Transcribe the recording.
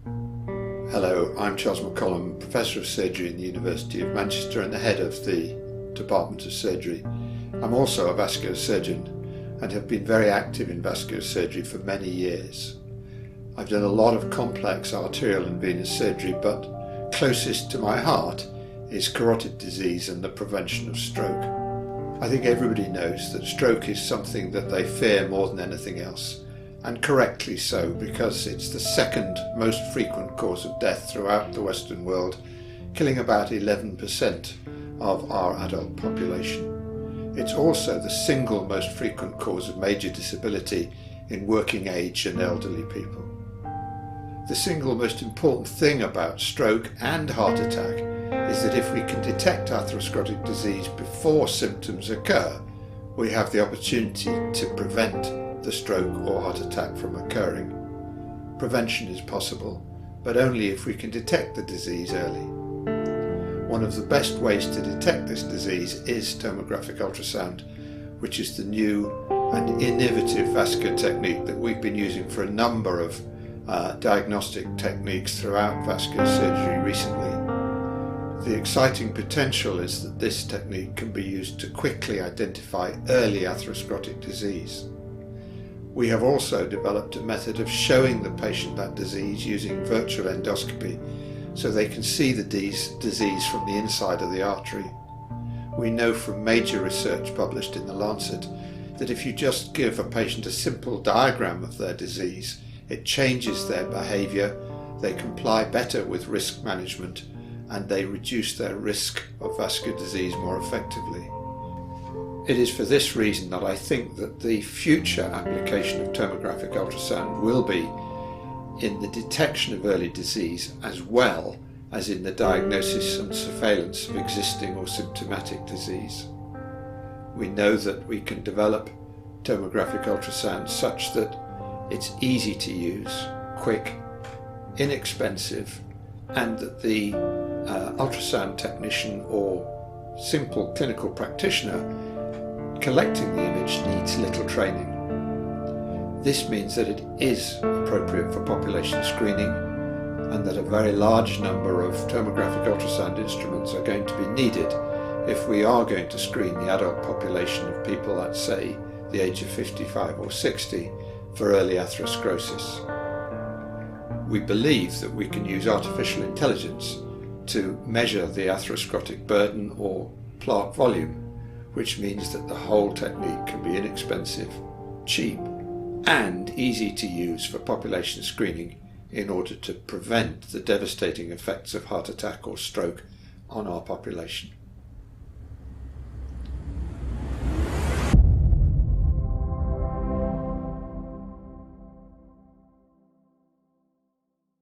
Hello, I'm Charles McCollum, Professor of Surgery in the University of Manchester and the head of the Department of Surgery. I'm also a vascular surgeon and have been very active in vascular surgery for many years. I've done a lot of complex arterial and venous surgery, but closest to my heart is carotid disease and the prevention of stroke. I think everybody knows that stroke is something that they fear more than anything else. And correctly so, because it's the second most frequent cause of death throughout the Western world, killing about 11% of our adult population. It's also the single most frequent cause of major disability in working age and elderly people. The single most important thing about stroke and heart attack is that if we can detect atherosclerotic disease before symptoms occur, we have the opportunity to prevent the stroke or heart attack from occurring. Prevention is possible, but only if we can detect the disease early. One of the best ways to detect this disease is tomographic ultrasound, which is the new and innovative vascular technique that we've been using for a number of diagnostic techniques throughout vascular surgery recently. The exciting potential is that this technique can be used to quickly identify early atherosclerotic disease. We have also developed a method of showing the patient that disease using virtual endoscopy so they can see the disease from the inside of the artery. We know from major research published in The Lancet that if you just give a patient a simple diagram of their disease, it changes their behaviour, they comply better with risk management, and they reduce their risk of vascular disease more effectively. It is for this reason that I think that the future application of tomographic ultrasound will be in the detection of early disease as well as in the diagnosis and surveillance of existing or symptomatic disease. We know that we can develop tomographic ultrasound such that it's easy to use, quick, inexpensive, and that the ultrasound technician or simple clinical practitioner collecting the image needs little training. This means that it is appropriate for population screening and that a very large number of tomographic ultrasound instruments are going to be needed if we are going to screen the adult population of people at, say, the age of 55 or 60 for early atherosclerosis. We believe that we can use artificial intelligence to measure the atherosclerotic burden or plaque volume, which means that the whole technique can be inexpensive, cheap, and easy to use for population screening in order to prevent the devastating effects of heart attack or stroke on our population.